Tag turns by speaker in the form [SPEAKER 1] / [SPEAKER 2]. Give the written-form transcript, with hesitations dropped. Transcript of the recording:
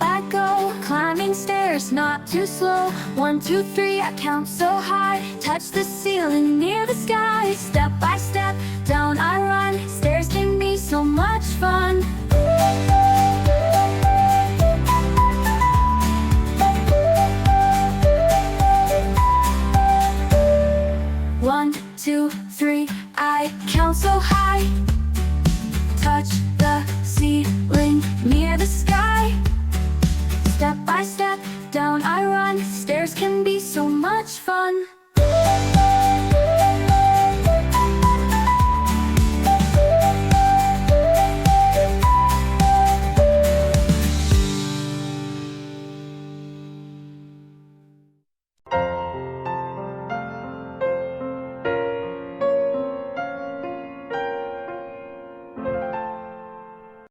[SPEAKER 1] I go, climbing stairs not too slow. 1, 2, 3, I count so high. Touch the ceiling near the sky. Step by step, down I run. Stairs can be so much fun. One, 2, 3, I count so high. Touch the ceiling near the sky. Step by step, down I run. Stairs can be so much fun.